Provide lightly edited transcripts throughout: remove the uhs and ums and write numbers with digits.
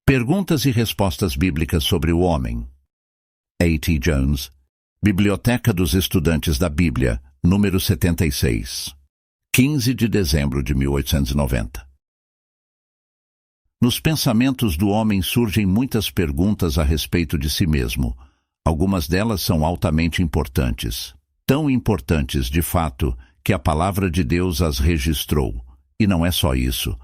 Perguntas e respostas bíblicas sobre o homem. A.T. Jones, Biblioteca dos Estudantes da Bíblia, número 76, 15 de dezembro de 1890. Nos pensamentos do homem surgem muitas perguntas a respeito de si mesmo. Algumas delas são altamente importantes. Tão importantes, de fato, que a palavra de Deus as registrou. E não é só isso.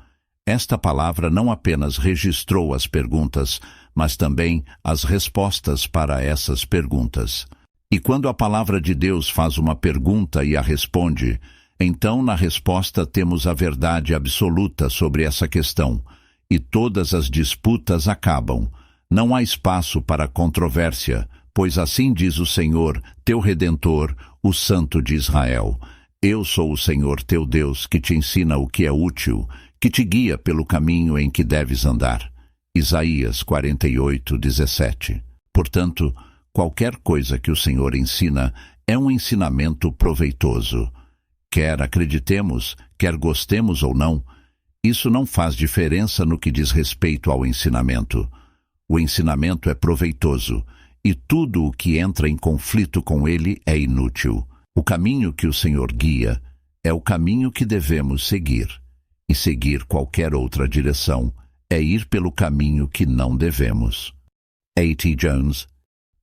Esta palavra não apenas registrou as perguntas, mas também as respostas para essas perguntas. E quando a palavra de Deus faz uma pergunta e a responde, então na resposta temos a verdade absoluta sobre essa questão, e todas as disputas acabam. Não há espaço para controvérsia, pois assim diz o Senhor, teu Redentor, o Santo de Israel. Eu sou o Senhor teu Deus, que te ensina o que é útil, que te guia pelo caminho em que deves andar. Isaías 48:17. Portanto, qualquer coisa que o Senhor ensina é um ensinamento proveitoso. Quer acreditemos, quer gostemos ou não, isso não faz diferença no que diz respeito ao ensinamento. O ensinamento é proveitoso, e tudo o que entra em conflito com ele é inútil. O caminho que o Senhor guia é o caminho que devemos seguir. E seguir qualquer outra direção é ir pelo caminho que não devemos. A.T. Jones,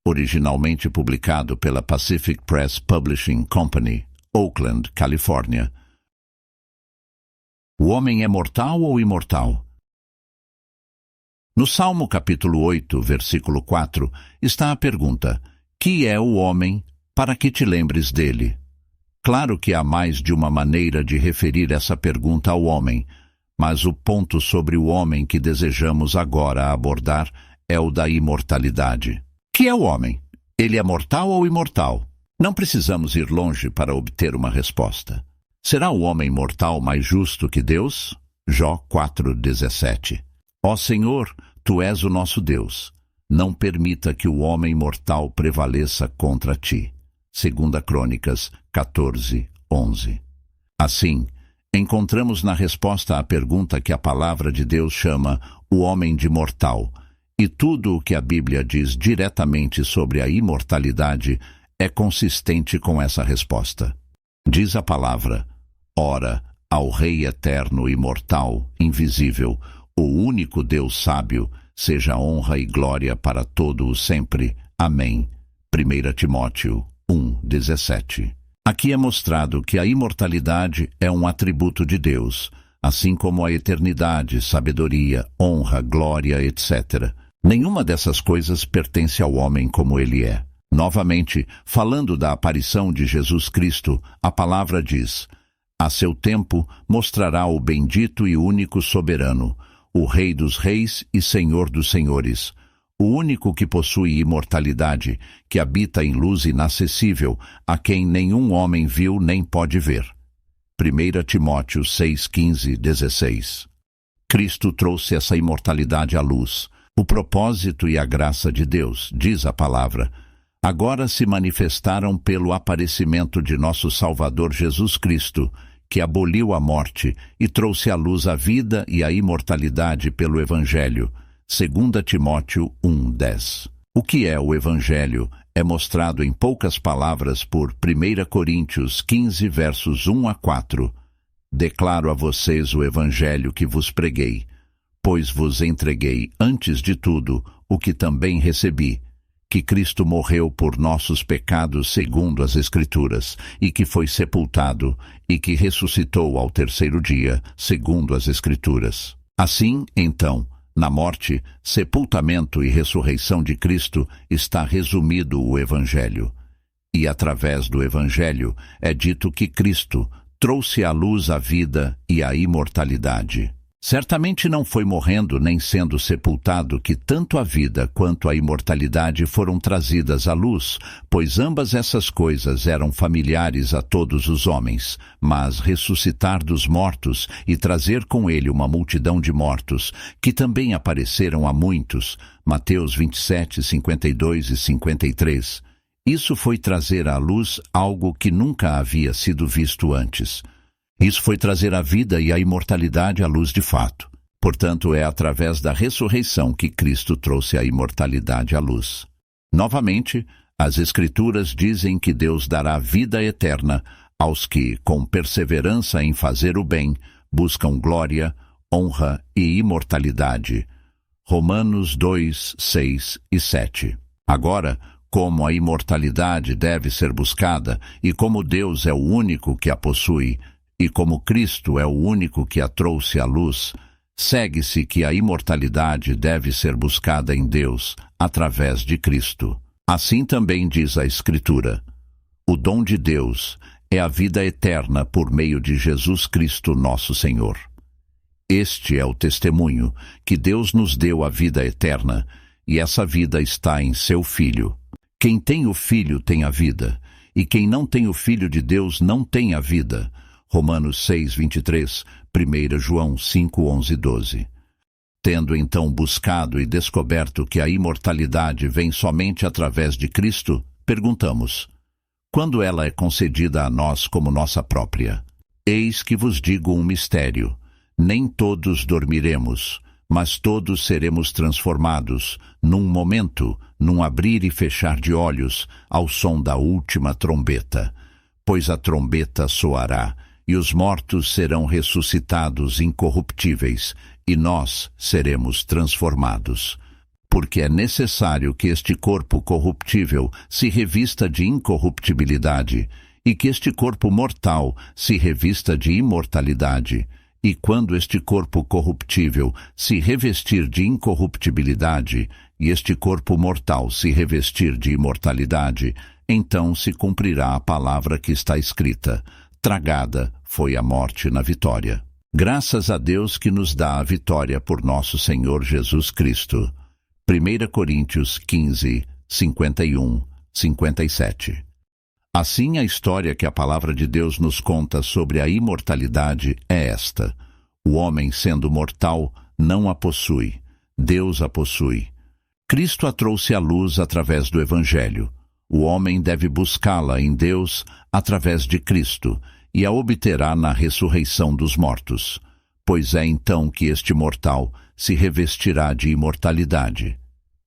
originalmente publicado pela Pacific Press Publishing Company, Oakland, Califórnia. O homem é mortal ou imortal? No Salmo capítulo 8, versículo 4, está a pergunta: que é o homem para que te lembres dele? Claro que há mais de uma maneira de referir essa pergunta ao homem, mas o ponto sobre o homem que desejamos agora abordar é o da imortalidade. Que é o homem? Ele é mortal ou imortal? Não precisamos ir longe para obter uma resposta. Será o homem mortal mais justo que Deus? Jó 4:17. Ó Senhor, tu és o nosso Deus. Não permita que o homem mortal prevaleça contra ti. 2 Crônicas 14:11. Assim, encontramos na resposta à pergunta que a palavra de Deus chama o homem de mortal, e tudo o que a Bíblia diz diretamente sobre a imortalidade é consistente com essa resposta. Diz a palavra: ora, ao Rei eterno, imortal, invisível, o único Deus sábio, seja honra e glória para todo o sempre. Amém. 1 Timóteo 1:17. Aqui é mostrado que a imortalidade é um atributo de Deus, assim como a eternidade, sabedoria, honra, glória, etc. Nenhuma dessas coisas pertence ao homem como ele é. Novamente, falando da aparição de Jesus Cristo, a palavra diz: a seu tempo mostrará o bendito e único soberano, o Rei dos reis e Senhor dos senhores, o único que possui imortalidade, que habita em luz inacessível, a quem nenhum homem viu nem pode ver. 1 Timóteo 6:15-16. Cristo trouxe essa imortalidade à luz. O propósito e a graça de Deus, diz a palavra, agora se manifestaram pelo aparecimento de nosso Salvador Jesus Cristo, que aboliu a morte e trouxe à luz a vida e a imortalidade pelo Evangelho. 2 Timóteo 1:10. O que é o Evangelho é mostrado em poucas palavras por 1 Coríntios 15, versos 1-4. Declaro a vocês o Evangelho que vos preguei, pois vos entreguei, antes de tudo, o que também recebi, que Cristo morreu por nossos pecados segundo as Escrituras, e que foi sepultado, e que ressuscitou ao terceiro dia, segundo as Escrituras. Assim, então, na morte, sepultamento e ressurreição de Cristo está resumido o Evangelho. E através do Evangelho é dito que Cristo trouxe à luz a vida e a imortalidade. Certamente não foi morrendo nem sendo sepultado que tanto a vida quanto a imortalidade foram trazidas à luz, pois ambas essas coisas eram familiares a todos os homens, mas ressuscitar dos mortos e trazer com ele uma multidão de mortos, que também apareceram a muitos, Mateus 27, 52 e 53, isso foi trazer à luz algo que nunca havia sido visto antes. Isso foi trazer a vida e a imortalidade à luz de fato. Portanto, é através da ressurreição que Cristo trouxe a imortalidade à luz. Novamente, as Escrituras dizem que Deus dará vida eterna aos que, com perseverança em fazer o bem, buscam glória, honra e imortalidade. Romanos 2, 6 e 7. Agora, como a imortalidade deve ser buscada, e como Deus é o único que a possui, e como Cristo é o único que a trouxe à luz, segue-se que a imortalidade deve ser buscada em Deus, através de Cristo. Assim também diz a Escritura: o dom de Deus é a vida eterna por meio de Jesus Cristo nosso Senhor. Este é o testemunho que Deus nos deu a vida eterna, e essa vida está em seu Filho. Quem tem o Filho tem a vida, e quem não tem o Filho de Deus não tem a vida. Romanos 6, 23, 1 João 5, 11 e 12. Tendo então buscado e descoberto que a imortalidade vem somente através de Cristo, perguntamos: quando ela é concedida a nós como nossa própria? Eis que vos digo um mistério: nem todos dormiremos, mas todos seremos transformados, num momento, num abrir e fechar de olhos, ao som da última trombeta. Pois a trombeta soará, e os mortos serão ressuscitados incorruptíveis, e nós seremos transformados. Porque é necessário que este corpo corruptível se revista de incorruptibilidade, e que este corpo mortal se revista de imortalidade. E quando este corpo corruptível se revestir de incorruptibilidade, e este corpo mortal se revestir de imortalidade, então se cumprirá a palavra que está escrita: tragada foi a morte na vitória. Graças a Deus que nos dá a vitória por nosso Senhor Jesus Cristo. 1 Coríntios 15, 51, 57. Assim, a história que a palavra de Deus nos conta sobre a imortalidade é esta: o homem, sendo mortal, não a possui. Deus a possui. Cristo a trouxe à luz através do Evangelho. O homem deve buscá-la em Deus através de Cristo, e a obterá na ressurreição dos mortos. Pois é então que este mortal se revestirá de imortalidade.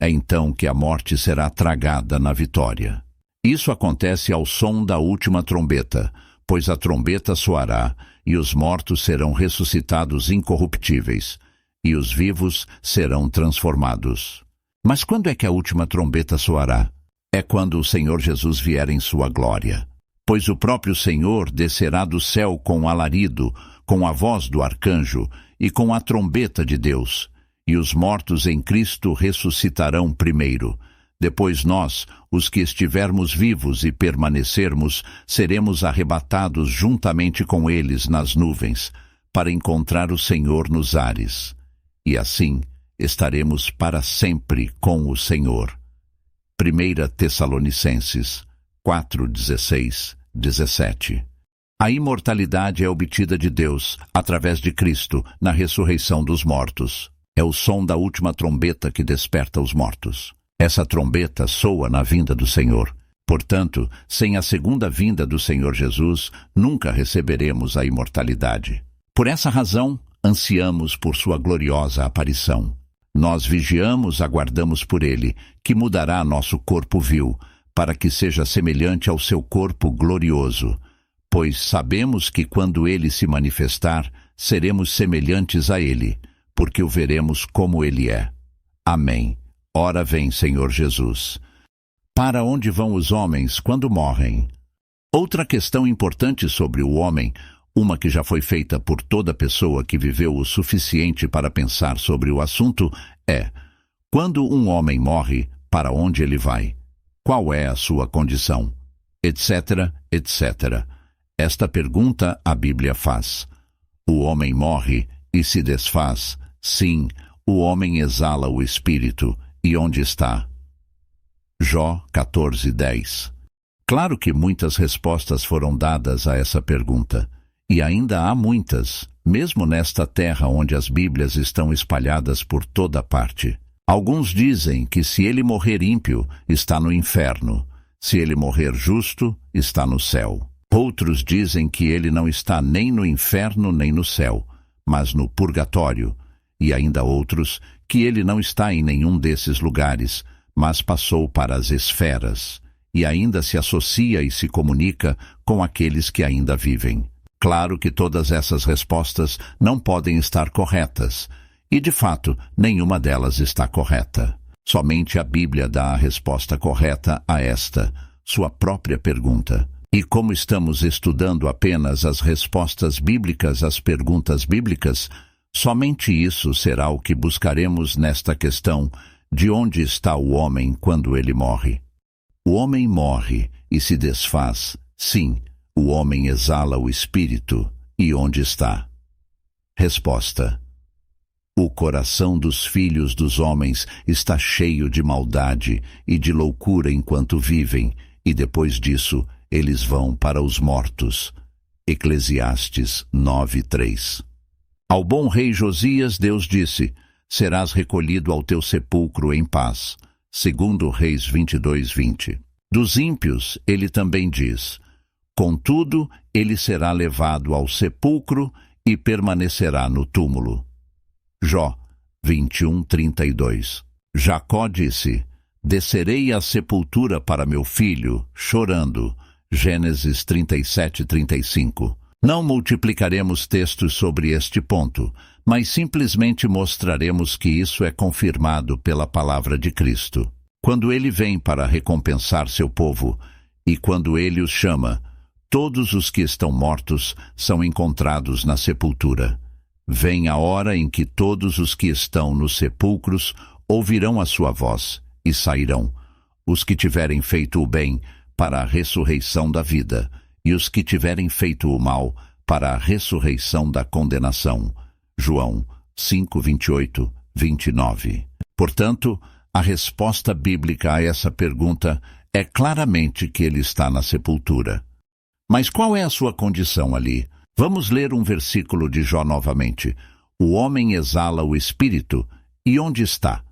É então que a morte será tragada na vitória. Isso acontece ao som da última trombeta, pois a trombeta soará, e os mortos serão ressuscitados incorruptíveis, e os vivos serão transformados. Mas quando é que a última trombeta soará? É quando o Senhor Jesus vier em sua glória. Pois o próprio Senhor descerá do céu com alarido, com a voz do arcanjo e com a trombeta de Deus, e os mortos em Cristo ressuscitarão primeiro. Depois nós, os que estivermos vivos e permanecermos, seremos arrebatados juntamente com eles nas nuvens, para encontrar o Senhor nos ares. E assim estaremos para sempre com o Senhor. 1 Tessalonicenses 4, 16, 17. A imortalidade é obtida de Deus, através de Cristo, na ressurreição dos mortos. É o som da última trombeta que desperta os mortos. Essa trombeta soa na vinda do Senhor. Portanto, sem a segunda vinda do Senhor Jesus, nunca receberemos a imortalidade. Por essa razão, ansiamos por sua gloriosa aparição. Nós vigiamos, aguardamos por ele, que mudará nosso corpo vil, para que seja semelhante ao seu corpo glorioso. Pois sabemos que quando ele se manifestar, seremos semelhantes a ele, porque o veremos como ele é. Amém. Ora vem, Senhor Jesus. Para onde vão os homens quando morrem? Outra questão importante sobre o homem, uma que já foi feita por toda pessoa que viveu o suficiente para pensar sobre o assunto, é: quando um homem morre, para onde ele vai? Qual é a sua condição? Etc, etc. Esta pergunta a Bíblia faz. O homem morre e se desfaz. Sim, o homem exala o espírito. E onde está? Jó 14:10. Claro que muitas respostas foram dadas a essa pergunta. E ainda há muitas, mesmo nesta terra onde as Bíblias estão espalhadas por toda parte. Alguns dizem que se ele morrer ímpio, está no inferno. Se ele morrer justo, está no céu. Outros dizem que ele não está nem no inferno nem no céu, mas no purgatório. e ainda outros, que ele não está em nenhum desses lugares, mas passou para as esferas, e ainda se associa e se comunica com aqueles que ainda vivem. Claro que todas essas respostas não podem estar corretas, e de fato, nenhuma delas está correta. Somente a Bíblia dá a resposta correta a esta, sua própria pergunta. E como estamos estudando apenas as respostas bíblicas às perguntas bíblicas, somente isso será o que buscaremos nesta questão de onde está o homem quando ele morre. O homem morre e se desfaz, sim, o homem exala o espírito, e onde está? Resposta: o coração dos filhos dos homens está cheio de maldade e de loucura enquanto vivem, e depois disso eles vão para os mortos. Eclesiastes 9:3. Ao bom rei Josias, Deus disse: serás recolhido ao teu sepulcro em paz. Segundo Reis 22:20. Dos ímpios, ele também diz: contudo, ele será levado ao sepulcro e permanecerá no túmulo. Jó 21:32. Jacó disse: descerei à sepultura para meu filho, chorando. Gênesis 37:35. Não multiplicaremos textos sobre este ponto, mas simplesmente mostraremos que isso é confirmado pela palavra de Cristo. Quando ele vem para recompensar seu povo, e quando ele os chama, todos os que estão mortos são encontrados na sepultura. Vem a hora em que todos os que estão nos sepulcros ouvirão a sua voz e sairão, os que tiverem feito o bem para a ressurreição da vida, e os que tiverem feito o mal para a ressurreição da condenação. João 5:28, 29. Portanto, a resposta bíblica a essa pergunta é claramente que ele está na sepultura. Mas qual é a sua condição ali? Vamos ler um versículo de Jó novamente. O homem exala o espírito, e onde está?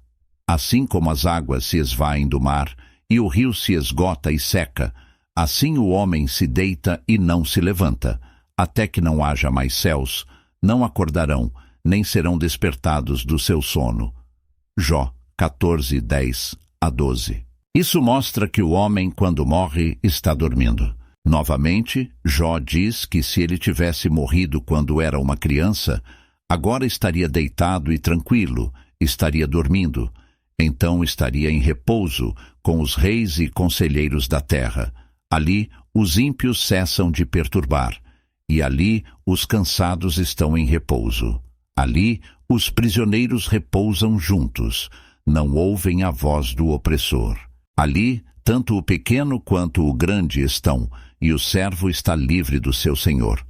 Assim como as águas se esvaem do mar, e o rio se esgota e seca, assim o homem se deita e não se levanta, até que não haja mais céus, não acordarão, nem serão despertados do seu sono. Jó 14:10-12. Isso mostra que o homem, quando morre, está dormindo. Novamente, Jó diz que se ele tivesse morrido quando era uma criança, agora estaria deitado e tranquilo, estaria dormindo. Então estaria em repouso com os reis e conselheiros da terra. Ali, os ímpios cessam de perturbar, e ali os cansados estão em repouso. Ali, os prisioneiros repousam juntos, não ouvem a voz do opressor. Ali, tanto o pequeno quanto o grande estão, e o servo está livre do seu senhor.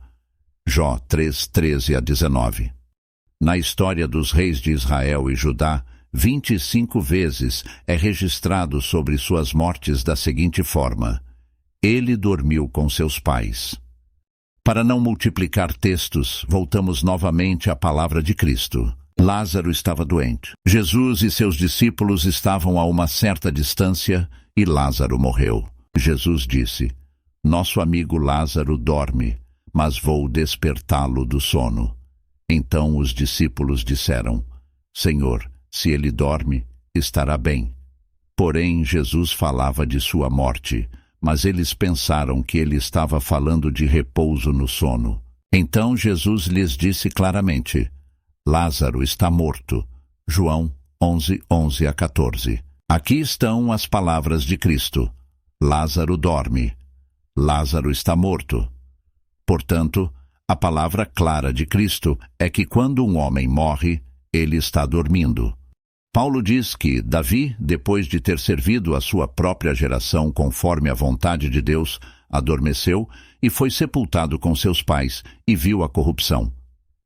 Jó 3:13-19. Na história dos reis de Israel e Judá, 25 vezes é registrado sobre suas mortes da seguinte forma: ele dormiu com seus pais. Para não multiplicar textos, voltamos novamente à palavra de Cristo. Lázaro estava doente. Jesus e seus discípulos estavam a uma certa distância e Lázaro morreu. Jesus disse: nosso amigo Lázaro dorme, mas vou despertá-lo do sono. Então os discípulos disseram: Senhor, se ele dorme, estará bem. Porém, Jesus falava de sua morte, mas eles pensaram que ele estava falando de repouso no sono. Então Jesus lhes disse claramente: Lázaro está morto. João 11:11-14. Aqui estão as palavras de Cristo. Lázaro dorme. Lázaro está morto. Portanto, a palavra clara de Cristo é que quando um homem morre, ele está dormindo. Paulo diz que Davi, depois de ter servido a sua própria geração conforme a vontade de Deus, adormeceu e foi sepultado com seus pais e viu a corrupção.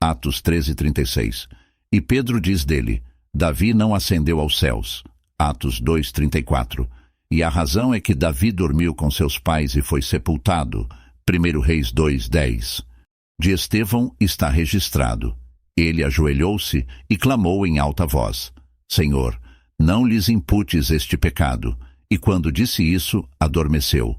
Atos 13:36. E Pedro diz dele: Davi não ascendeu aos céus. Atos 2:34. E a razão é que Davi dormiu com seus pais e foi sepultado. 1 Reis 2:10. De Estevão está registrado: ele ajoelhou-se e clamou em alta voz: Senhor, não lhes imputes este pecado. E quando disse isso, adormeceu.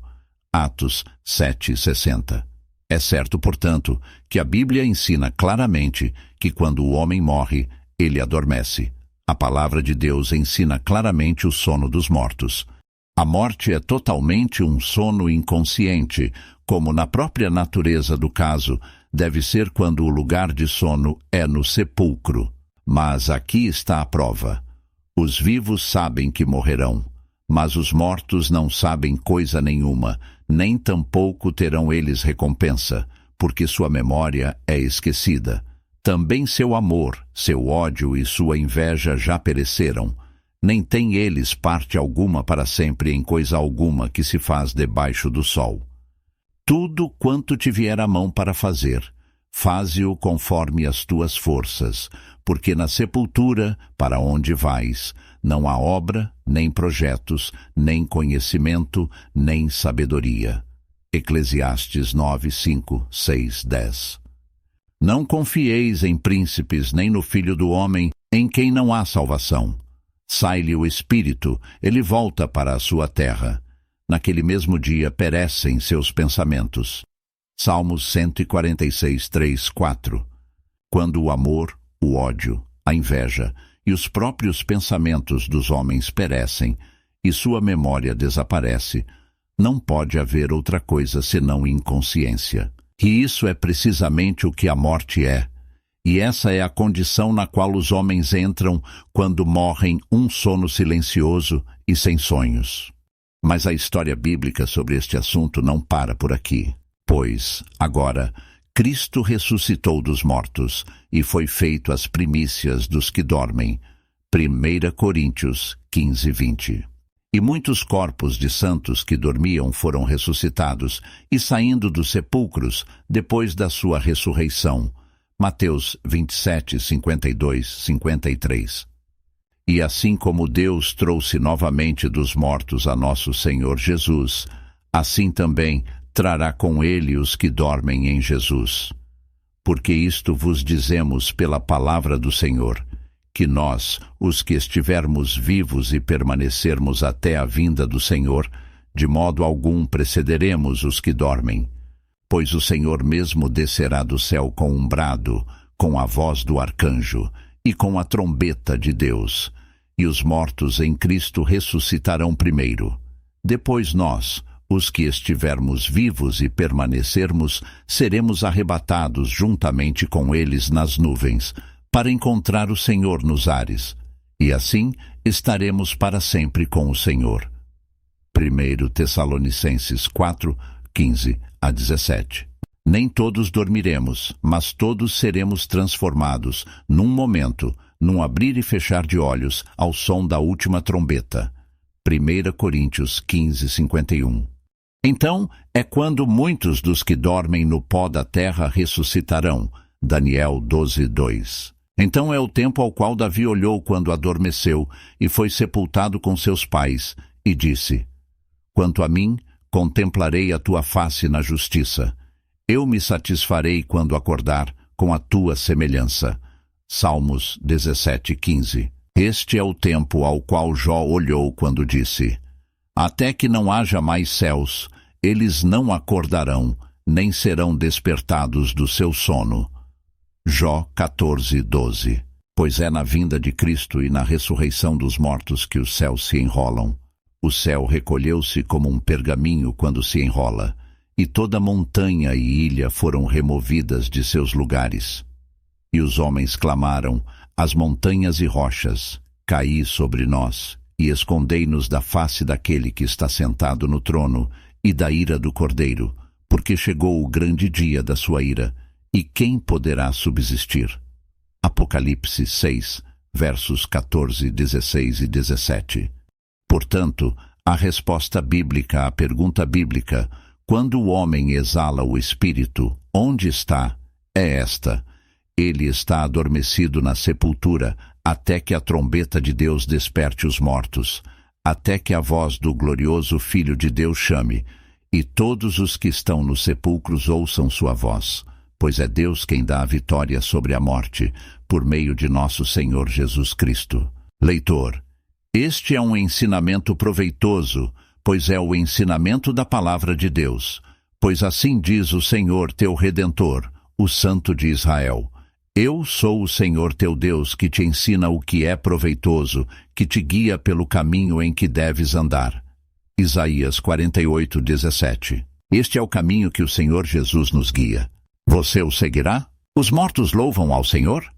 Atos 7:60. É certo, portanto, que a Bíblia ensina claramente que quando o homem morre, ele adormece. A palavra de Deus ensina claramente o sono dos mortos. A morte é totalmente um sono inconsciente, como na própria natureza do caso, deve ser quando o lugar de sono é no sepulcro. Mas aqui está a prova. Os vivos sabem que morrerão, mas os mortos não sabem coisa nenhuma, nem tampouco terão eles recompensa, porque sua memória é esquecida. Também seu amor, seu ódio e sua inveja já pereceram. Nem têm eles parte alguma para sempre em coisa alguma que se faz debaixo do sol. Tudo quanto te vier à mão para fazer, faze-o conforme as tuas forças, porque na sepultura, para onde vais, não há obra, nem projetos, nem conhecimento, nem sabedoria. Eclesiastes 9, 5, 6, 10. Não confieis em príncipes, nem no Filho do Homem, em quem não há salvação. Sai-lhe o espírito, ele volta para a sua terra. Naquele mesmo dia perecem seus pensamentos. Salmos 146, 3, 4. Quando o amor, o ódio, a inveja e os próprios pensamentos dos homens perecem e sua memória desaparece, não pode haver outra coisa senão inconsciência. E isso é precisamente o que a morte é. E essa é a condição na qual os homens entram quando morrem um sono silencioso e sem sonhos. Mas a história bíblica sobre este assunto não para por aqui. Pois, agora, Cristo ressuscitou dos mortos e foi feito as primícias dos que dormem. 1 Coríntios 15, 20. E muitos corpos de santos que dormiam foram ressuscitados e saindo dos sepulcros depois da sua ressurreição. Mateus 27, 52, 53. E assim como Deus trouxe novamente dos mortos a nosso Senhor Jesus, assim também trará com ele os que dormem em Jesus. Porque isto vos dizemos pela palavra do Senhor, que nós, os que estivermos vivos e permanecermos até a vinda do Senhor, de modo algum precederemos os que dormem. Pois o Senhor mesmo descerá do céu com um brado, com a voz do arcanjo e com a trombeta de Deus, e os mortos em Cristo ressuscitarão primeiro. Depois nós, os que estivermos vivos e permanecermos, seremos arrebatados juntamente com eles nas nuvens, para encontrar o Senhor nos ares, e assim estaremos para sempre com o Senhor. 1 Tessalonicenses 4, 15 a 17. Nem todos dormiremos, mas todos seremos transformados, num momento, num abrir e fechar de olhos, ao som da última trombeta. 1 Coríntios 15, 51. Então é quando muitos dos que dormem no pó da terra ressuscitarão. Daniel 12, 2. Então é o tempo ao qual Davi olhou quando adormeceu e foi sepultado com seus pais, e disse: Quanto a mim, contemplarei a tua face na justiça. Eu me satisfarei quando acordar com a tua semelhança. Salmos 17, 15. Este é o tempo ao qual Jó olhou quando disse: Até que não haja mais céus, eles não acordarão, nem serão despertados do seu sono. Jó 14, 12. Pois é na vinda de Cristo e na ressurreição dos mortos que os céus se enrolam. O céu recolheu-se como um pergaminho quando se enrola, e toda montanha e ilha foram removidas de seus lugares. E os homens clamaram: as montanhas e rochas, caí sobre nós, e escondei-nos da face daquele que está sentado no trono e da ira do Cordeiro, porque chegou o grande dia da sua ira, e quem poderá subsistir? Apocalipse 6, versos 14, 16 e 17. Portanto, a resposta bíblica à pergunta bíblica, quando o homem exala o espírito, onde está? É esta: ele está adormecido na sepultura, até que a trombeta de Deus desperte os mortos, até que a voz do glorioso Filho de Deus chame, e todos os que estão nos sepulcros ouçam sua voz. Pois é Deus quem dá a vitória sobre a morte, por meio de nosso Senhor Jesus Cristo. Leitor, este é um ensinamento proveitoso, pois é o ensinamento da palavra de Deus. Pois assim diz o Senhor teu Redentor, o Santo de Israel: Eu sou o Senhor teu Deus, que te ensina o que é proveitoso, que te guia pelo caminho em que deves andar. Isaías 48:17. Este é o caminho que o Senhor Jesus nos guia. Você o seguirá? Os mortos louvam ao Senhor?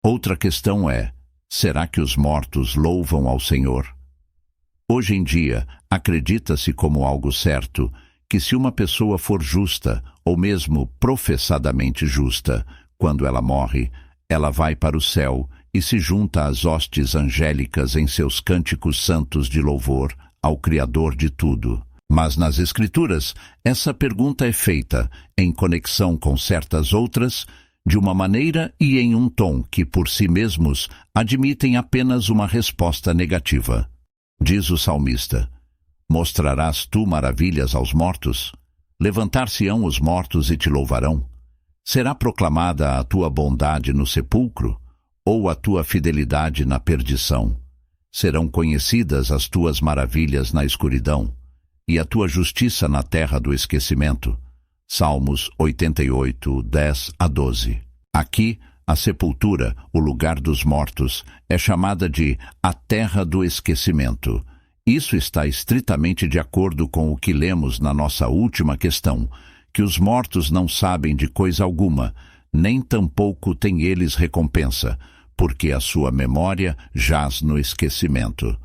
Outra questão é: será que os mortos louvam ao Senhor? Hoje em dia, acredita-se como algo certo que se uma pessoa for justa, ou mesmo professadamente justa, quando ela morre, ela vai para o céu e se junta às hostes angélicas em seus cânticos santos de louvor ao Criador de tudo. Mas nas Escrituras, essa pergunta é feita, em conexão com certas outras, de uma maneira e em um tom que, por si mesmos, admitem apenas uma resposta negativa. Diz o salmista: mostrarás tu maravilhas aos mortos? Levantar-se-ão os mortos e te louvarão? Será proclamada a tua bondade no sepulcro, ou a tua fidelidade na perdição? Serão conhecidas as tuas maravilhas na escuridão, e a tua justiça na terra do esquecimento. Salmos 88, 10-12. Aqui, a sepultura, o lugar dos mortos, é chamada de a terra do esquecimento. Isso está estritamente de acordo com o que lemos na nossa última questão, que os mortos não sabem de coisa alguma, nem tampouco têm eles recompensa, porque a sua memória jaz no esquecimento.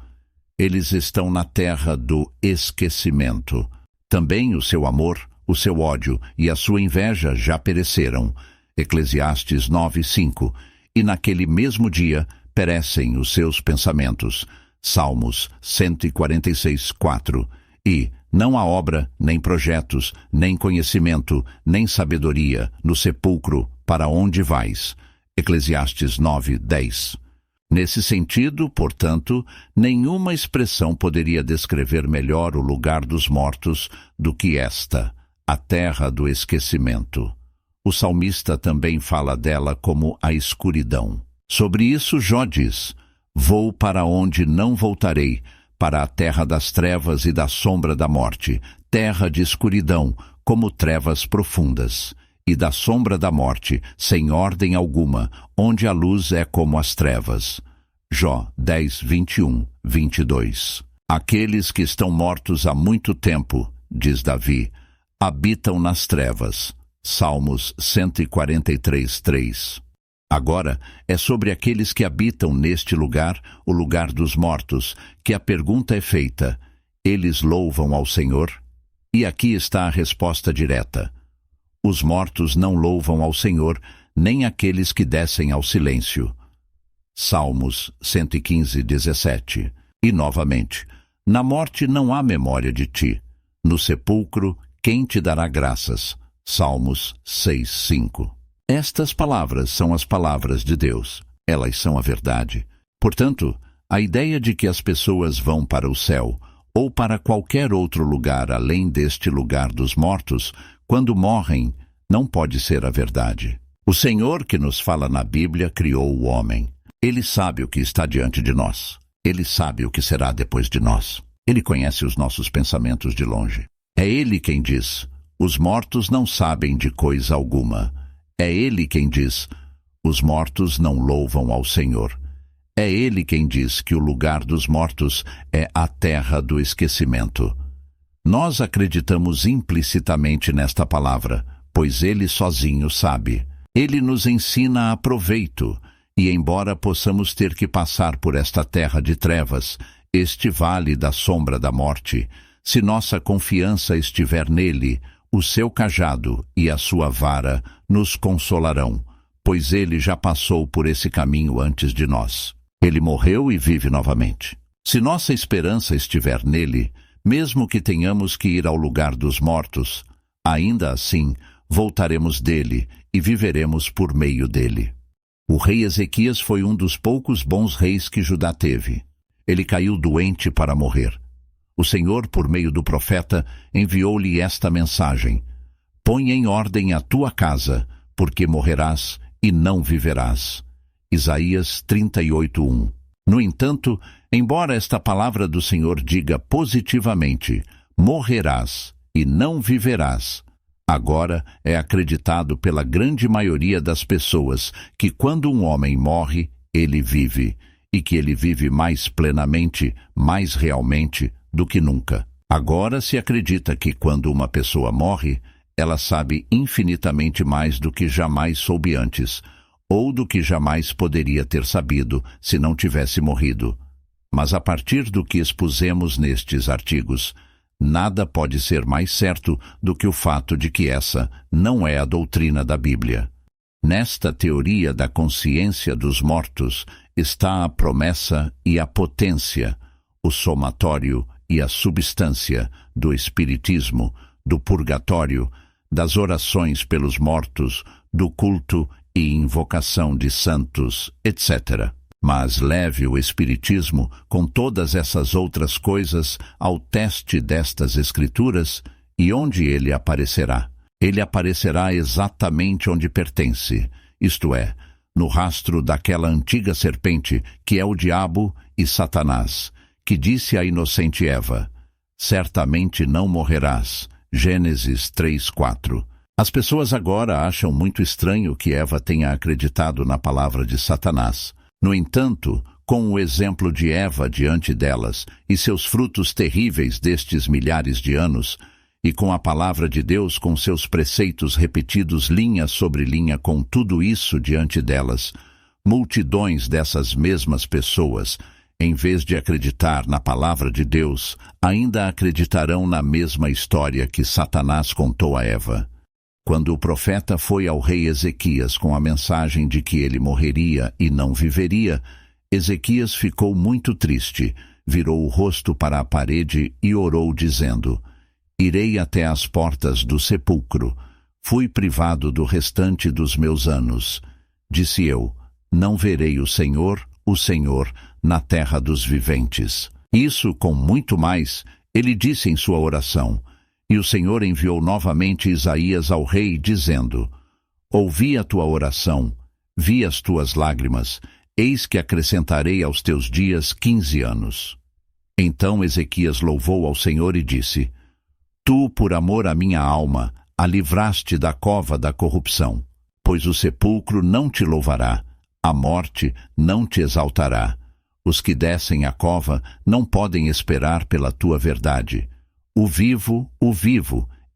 Eles estão na terra do esquecimento. Também o seu amor, o seu ódio e a sua inveja já pereceram. Eclesiastes 9:5. E naquele mesmo dia perecem os seus pensamentos. Salmos 146:4. E não há obra, nem projetos, nem conhecimento, nem sabedoria no sepulcro para onde vais. Eclesiastes 9:10. Nesse sentido, portanto, nenhuma expressão poderia descrever melhor o lugar dos mortos do que esta, a terra do esquecimento. O salmista também fala dela como a escuridão. Sobre isso, Jó diz: vou para onde não voltarei, para a terra das trevas e da sombra da morte, terra de escuridão, como trevas profundas, e da sombra da morte, sem ordem alguma, onde a luz é como as trevas. Jó 10:21-22. Aqueles que estão mortos há muito tempo, diz Davi, habitam nas trevas. Salmos 143:3. Agora, é sobre aqueles que habitam neste lugar, o lugar dos mortos, que a pergunta é feita: eles louvam ao Senhor? E aqui está a resposta direta: os mortos não louvam ao Senhor, nem aqueles que descem ao silêncio. Salmos 115:17. E novamente: na morte não há memória de ti. No sepulcro, quem te dará graças? Salmos 6:5. Estas palavras são as palavras de Deus. Elas são a verdade. Portanto, a ideia de que as pessoas vão para o céu ou para qualquer outro lugar além deste lugar dos mortos, quando morrem, não pode ser a verdade. O Senhor que nos fala na Bíblia criou o homem. Ele sabe o que está diante de nós. Ele sabe o que será depois de nós. Ele conhece os nossos pensamentos de longe. É Ele quem diz: os mortos não sabem de coisa alguma. É Ele quem diz: os mortos não louvam ao Senhor. É Ele quem diz que o lugar dos mortos é a terra do esquecimento. Nós acreditamos implicitamente nesta palavra, pois Ele sozinho sabe. Ele nos ensina a proveito, e embora possamos ter que passar por esta terra de trevas, este vale da sombra da morte, se nossa confiança estiver nele, o seu cajado e a sua vara nos consolarão, pois ele já passou por esse caminho antes de nós. Ele morreu e vive novamente. Se nossa esperança estiver nele, mesmo que tenhamos que ir ao lugar dos mortos, ainda assim voltaremos dele e viveremos por meio dele. O rei Ezequias foi um dos poucos bons reis que Judá teve. Ele caiu doente para morrer. O Senhor, por meio do profeta, enviou-lhe esta mensagem: põe em ordem a tua casa, porque morrerás e não viverás. Isaías 38:1. No entanto, embora esta palavra do Senhor diga positivamente: morrerás e não viverás, Agora é acreditado pela grande maioria das pessoas que quando um homem morre, ele vive, e que ele vive mais plenamente, mais realmente do que nunca. Agora se acredita que quando uma pessoa morre, ela sabe infinitamente mais do que jamais soube antes, ou do que jamais poderia ter sabido se não tivesse morrido. Mas a partir do que expusemos nestes artigos, nada pode ser mais certo do que o fato de que essa não é a doutrina da Bíblia. Nesta teoria da consciência dos mortos está a promessa e a potência, o somatório e a substância do espiritismo, do purgatório, das orações pelos mortos, do culto e invocação de santos, etc. Mas leve o espiritismo, com todas essas outras coisas, ao teste destas escrituras, e onde ele aparecerá? Ele aparecerá exatamente onde pertence, isto é, no rastro daquela antiga serpente que é o diabo e Satanás, que disse à inocente Eva: certamente não morrerás. Gênesis 3:4. As pessoas agora acham muito estranho que Eva tenha acreditado na palavra de Satanás. No entanto, com o exemplo de Eva diante delas e seus frutos terríveis destes milhares de anos, e com a palavra de Deus com seus preceitos repetidos linha sobre linha com tudo isso diante delas, multidões dessas mesmas pessoas, em vez de acreditar na palavra de Deus, ainda acreditarão na mesma história que Satanás contou a Eva. Quando o profeta foi ao rei Ezequias com a mensagem de que ele morreria e não viveria, Ezequias ficou muito triste, virou o rosto para a parede e orou dizendo: irei até as portas do sepulcro. Fui privado do restante dos meus anos. Disse eu: não verei o Senhor, na terra dos viventes. Isso, com muito mais, ele disse em sua oração. E o Senhor enviou novamente Isaías ao rei, dizendo: ouvi a tua oração, vi as tuas lágrimas, eis que acrescentarei aos teus dias 15 anos. Então Ezequias louvou ao Senhor e disse: tu, por amor à minha alma, a livraste da cova da corrupção, pois o sepulcro não te louvará, a morte não te exaltará. Os que descem à cova não podem esperar pela tua verdade. O vivo,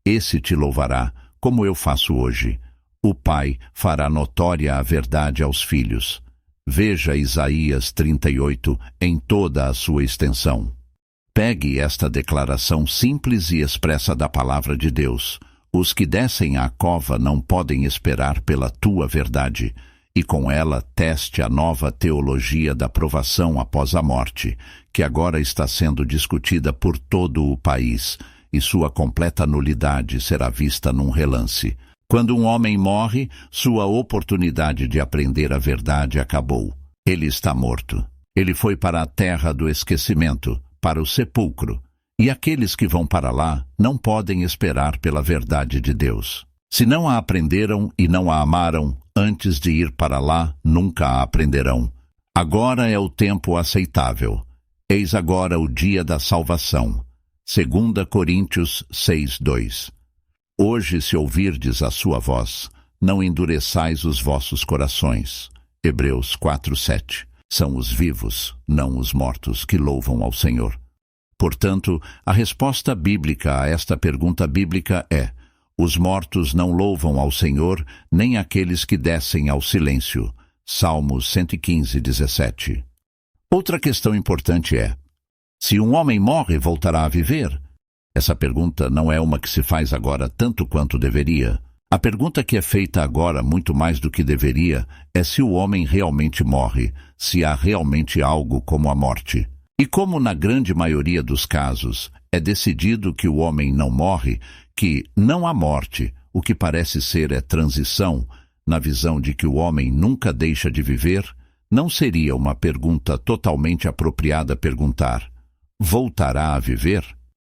esse te louvará, como eu faço hoje. O Pai fará notória a verdade aos filhos. Veja Isaías 38 em toda a sua extensão. Pegue esta declaração simples e expressa da palavra de Deus. Os que descem à cova não podem esperar pela tua verdade, e com ela teste a nova teologia da provação após a morte, que agora está sendo discutida por todo o país, e sua completa nulidade será vista num relance. Quando um homem morre, sua oportunidade de aprender a verdade acabou. Ele está morto. Ele foi para a terra do esquecimento, para o sepulcro, e aqueles que vão para lá não podem esperar pela verdade de Deus. Se não a aprenderam e não a amaram, antes de ir para lá, nunca a aprenderão. Agora é o tempo aceitável. Eis agora o dia da salvação. 2 Coríntios 6:2. Hoje, se ouvirdes a sua voz, não endureçais os vossos corações. Hebreus 4:7. São os vivos, não os mortos, que louvam ao Senhor. Portanto, a resposta bíblica a esta pergunta bíblica é: os mortos não louvam ao Senhor, nem aqueles que descem ao silêncio. Salmos 115:17. Outra questão importante é: se um homem morre, voltará a viver? Essa pergunta não é uma que se faz agora tanto quanto deveria. A pergunta que é feita agora muito mais do que deveria é se o homem realmente morre, se há realmente algo como a morte. E como na grande maioria dos casos é decidido que o homem não morre, que não há morte, o que parece ser é transição, na visão de que o homem nunca deixa de viver, não seria uma pergunta totalmente apropriada perguntar: voltará a viver?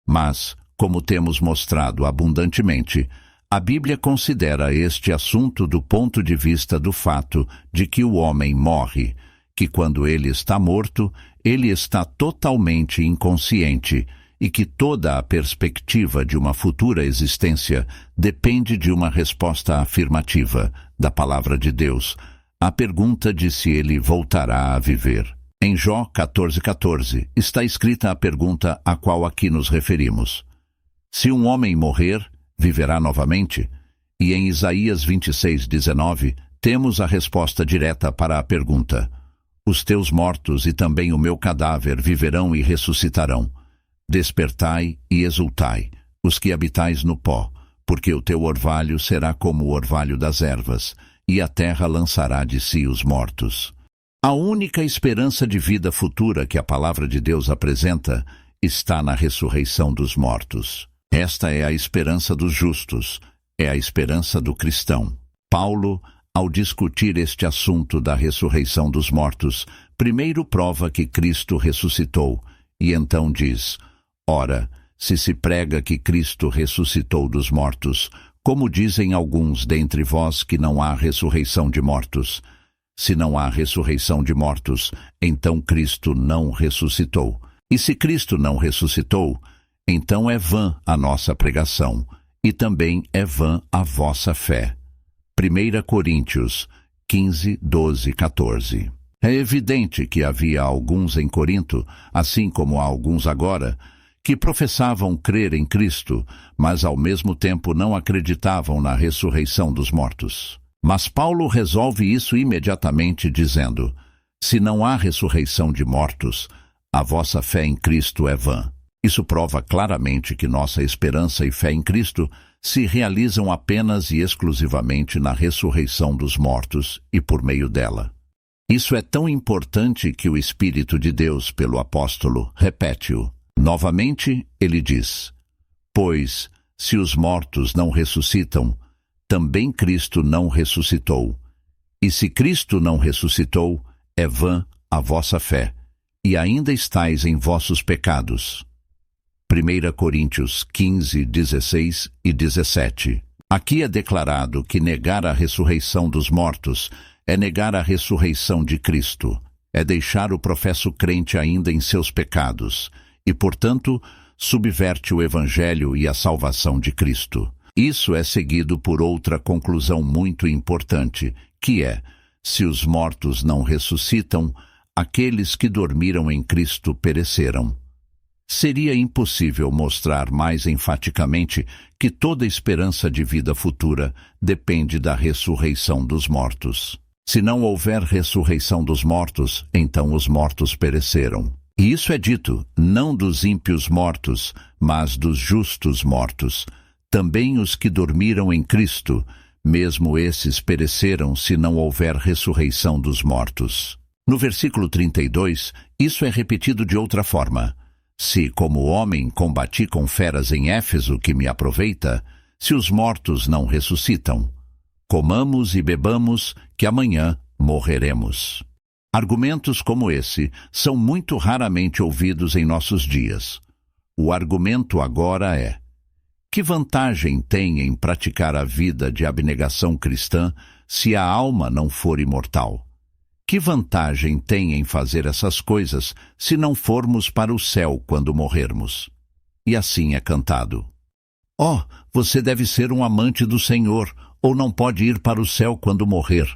Mas, como temos mostrado abundantemente, a Bíblia considera este assunto do ponto de vista do fato de que o homem morre, que quando ele está morto, ele está totalmente inconsciente, e que toda a perspectiva de uma futura existência depende de uma resposta afirmativa da palavra de Deus à pergunta de se ele voltará a viver. Em Jó 14:14 está escrita a pergunta a qual aqui nos referimos. Se um homem morrer, viverá novamente? E em Isaías 26:19 temos a resposta direta para a pergunta: os teus mortos e também o meu cadáver viverão e ressuscitarão. Despertai e exultai, os que habitais no pó, porque o teu orvalho será como o orvalho das ervas, e a terra lançará de si os mortos. A única esperança de vida futura que a palavra de Deus apresenta está na ressurreição dos mortos. Esta é a esperança dos justos, é a esperança do cristão. Paulo, ao discutir este assunto da ressurreição dos mortos, primeiro prova que Cristo ressuscitou, e então diz: ora, se prega que Cristo ressuscitou dos mortos, como dizem alguns dentre vós que não há ressurreição de mortos? Se não há ressurreição de mortos, então Cristo não ressuscitou. E se Cristo não ressuscitou, então é vã a nossa pregação, e também é vã a vossa fé. 1 Coríntios 15, 12, 14. É evidente que havia alguns em Corinto, assim como há alguns agora, que professavam crer em Cristo, mas ao mesmo tempo não acreditavam na ressurreição dos mortos. Mas Paulo resolve isso imediatamente dizendo: se não há ressurreição de mortos, a vossa fé em Cristo é vã. Isso prova claramente que nossa esperança e fé em Cristo se realizam apenas e exclusivamente na ressurreição dos mortos e por meio dela. Isso é tão importante que o Espírito de Deus, pelo apóstolo, repete-o. Novamente, ele diz: pois, se os mortos não ressuscitam, também Cristo não ressuscitou. E se Cristo não ressuscitou, é vã a vossa fé, e ainda estáis em vossos pecados. 1 Coríntios 15, 16 e 17. Aqui é declarado que negar a ressurreição dos mortos é negar a ressurreição de Cristo, é deixar o professo crente ainda em seus pecados, e, portanto, subverte o Evangelho e a salvação de Cristo. Isso é seguido por outra conclusão muito importante, que é: se os mortos não ressuscitam, aqueles que dormiram em Cristo pereceram. Seria impossível mostrar mais enfaticamente que toda esperança de vida futura depende da ressurreição dos mortos. Se não houver ressurreição dos mortos, então os mortos pereceram. E isso é dito, não dos ímpios mortos, mas dos justos mortos. Também os que dormiram em Cristo, mesmo esses pereceram se não houver ressurreição dos mortos. No versículo 32, isso é repetido de outra forma. Se, como homem, combati com feras em Éfeso, que me aproveita, se os mortos não ressuscitam, comamos e bebamos, que amanhã morreremos. Argumentos como esse são muito raramente ouvidos em nossos dias. O argumento agora é: que vantagem tem em praticar a vida de abnegação cristã se a alma não for imortal? Que vantagem tem em fazer essas coisas se não formos para o céu quando morrermos? E assim é cantado: ó, você deve ser um amante do Senhor, ou não pode ir para o céu quando morrer.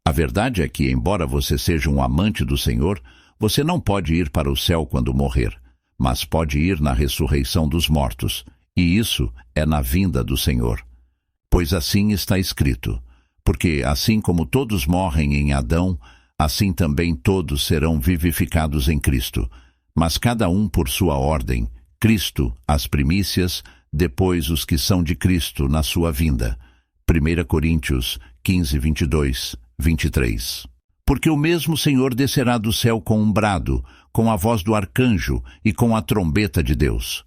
A verdade é que, embora você seja um amante do Senhor, você não pode ir para o céu quando morrer, mas pode ir na ressurreição dos mortos, e isso é na vinda do Senhor. Pois assim está escrito: porque assim como todos morrem em Adão, assim também todos serão vivificados em Cristo, mas cada um por sua ordem, Cristo as primícias, depois os que são de Cristo na sua vinda. 1 Coríntios 15, 22, 23. Porque o mesmo Senhor descerá do céu com um brado, com a voz do arcanjo e com a trombeta de Deus.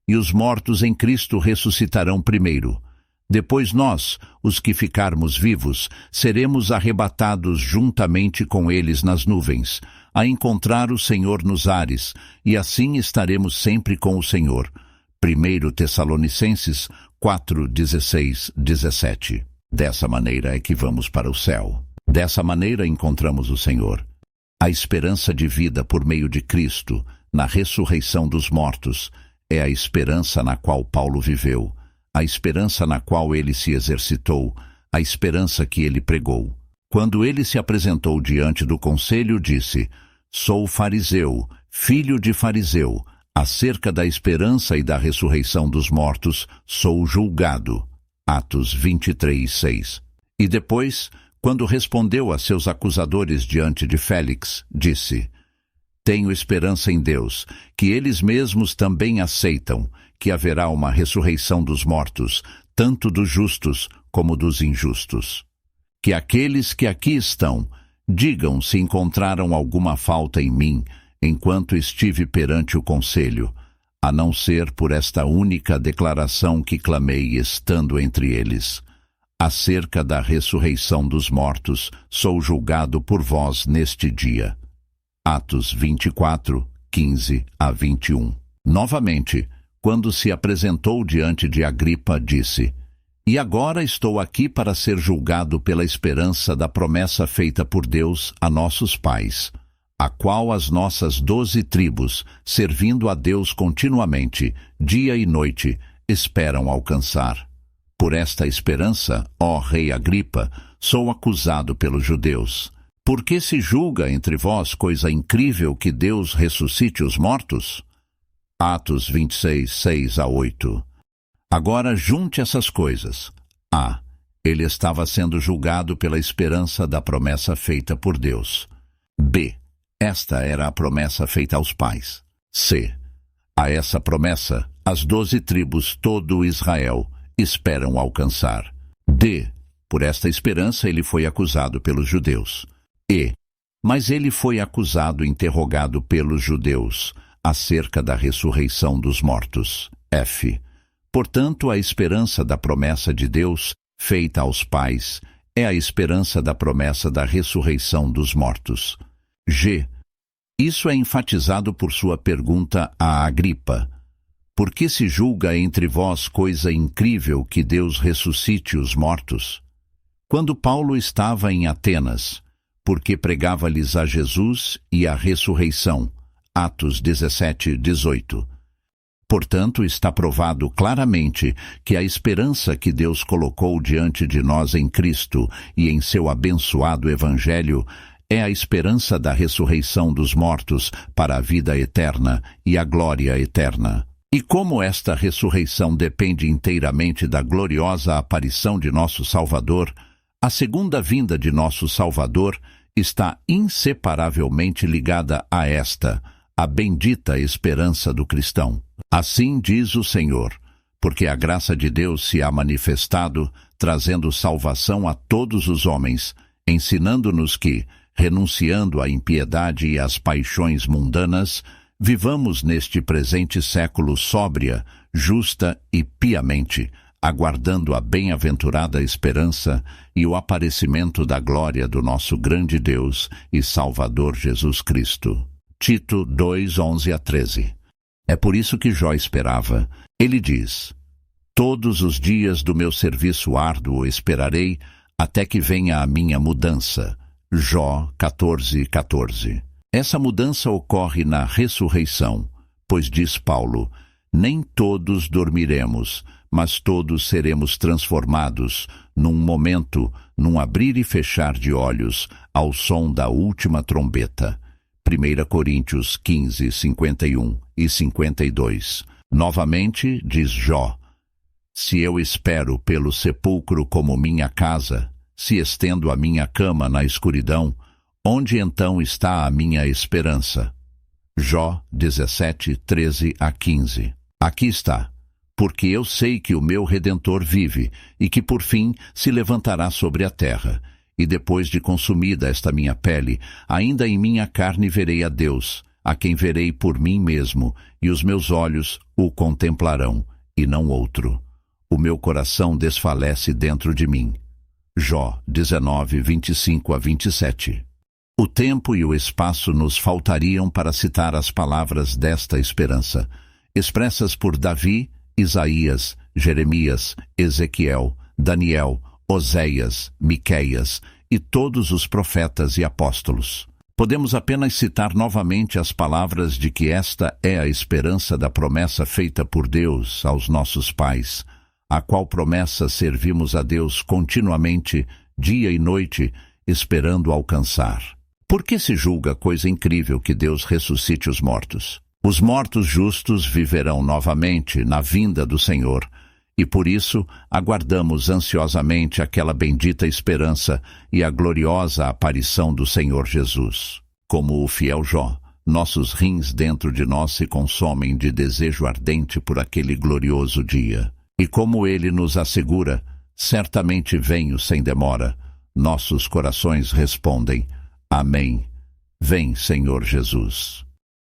E os mortos em Cristo ressuscitarão primeiro. Depois nós, os que ficarmos vivos, seremos arrebatados juntamente com eles nas nuvens, a encontrar o Senhor nos ares, e assim estaremos sempre com o Senhor. 1 Tessalonicenses 4, 16, 17. Dessa maneira é que vamos para o céu. Dessa maneira encontramos o Senhor. A esperança de vida por meio de Cristo na ressurreição dos mortos, é a esperança na qual Paulo viveu, a esperança na qual ele se exercitou, a esperança que ele pregou. Quando ele se apresentou diante do conselho, disse: Sou fariseu, filho de fariseu. Acerca da esperança e da ressurreição dos mortos, sou julgado. Atos 23:6. E depois, quando respondeu a seus acusadores diante de Félix, disse: Tenho esperança em Deus, que eles mesmos também aceitam, que haverá uma ressurreição dos mortos, tanto dos justos como dos injustos. Que aqueles que aqui estão digam se encontraram alguma falta em mim, enquanto estive perante o conselho, a não ser por esta única declaração que clamei estando entre eles. Acerca da ressurreição dos mortos, sou julgado por vós neste dia. Atos 24, 15 a 21. Novamente, quando se apresentou diante de Agripa, disse: E agora estou aqui para ser julgado pela esperança da promessa feita por Deus a nossos pais, a qual as nossas 12 tribos, servindo a Deus continuamente, dia e noite, esperam alcançar. Por esta esperança, ó rei Agripa, sou acusado pelos judeus. Por que se julga entre vós coisa incrível que Deus ressuscite os mortos? Atos 26, 6 a 8. Agora junte essas coisas. A. Ele estava sendo julgado pela esperança da promessa feita por Deus. B. Esta era a promessa feita aos pais. C. A essa promessa, as 12 tribos, todo Israel, esperam alcançar. D. Por esta esperança ele foi acusado pelos judeus. E. Mas ele foi acusado e interrogado pelos judeus acerca da ressurreição dos mortos. F. Portanto, a esperança da promessa de Deus, feita aos pais, é a esperança da promessa da ressurreição dos mortos. G. Isso é enfatizado por sua pergunta a Agripa: Por que se julga entre vós coisa incrível que Deus ressuscite os mortos? Quando Paulo estava em Atenas, porque pregava-lhes a Jesus e a ressurreição. Atos 17, 18. Portanto, está provado claramente que a esperança que Deus colocou diante de nós em Cristo e em seu abençoado Evangelho é a esperança da ressurreição dos mortos para a vida eterna e a glória eterna. E como esta ressurreição depende inteiramente da gloriosa aparição de nosso Salvador, a segunda vinda de nosso Salvador está inseparavelmente ligada a esta, a bendita esperança do cristão. Assim diz o Senhor, porque a graça de Deus se há manifestado, trazendo salvação a todos os homens, ensinando-nos que, renunciando à impiedade e às paixões mundanas, vivamos neste presente século sóbria, justa e piamente, aguardando a bem-aventurada esperança e o aparecimento da glória do nosso grande Deus e Salvador Jesus Cristo. Tito 2, 11 a 13. É por isso que Jó esperava. Ele diz: Todos os dias do meu serviço árduo esperarei até que venha a minha mudança. Jó 14, 14. Essa mudança ocorre na ressurreição, pois diz Paulo: Nem todos dormiremos, mas todos seremos transformados, num momento, num abrir e fechar de olhos, ao som da última trombeta. 1 Coríntios 15, 51 e 52. Novamente, diz Jó: Se eu espero pelo sepulcro como minha casa, se estendo a minha cama na escuridão, onde então está a minha esperança? Jó 17, 13 a 15. Aqui está: Porque eu sei que o meu Redentor vive, e que por fim se levantará sobre a terra. E depois de consumida esta minha pele, ainda em minha carne verei a Deus, a quem verei por mim mesmo, e os meus olhos o contemplarão, e não outro. O meu coração desfalece dentro de mim. Jó 19, 25 a 27. O tempo e o espaço nos faltariam para citar as palavras desta esperança, expressas por Davi, Isaías, Jeremias, Ezequiel, Daniel, Oséias, Miqueias e todos os profetas e apóstolos. Podemos apenas citar novamente as palavras de que esta é a esperança da promessa feita por Deus aos nossos pais, a qual promessa servimos a Deus continuamente, dia e noite, esperando alcançar. Por que se julga coisa incrível que Deus ressuscite os mortos? Os mortos justos viverão novamente na vinda do Senhor, e por isso aguardamos ansiosamente aquela bendita esperança e a gloriosa aparição do Senhor Jesus. Como o fiel Jó, nossos rins dentro de nós se consomem de desejo ardente por aquele glorioso dia. E como ele nos assegura, certamente venho sem demora, nossos corações respondem, Amém. Vem, Senhor Jesus.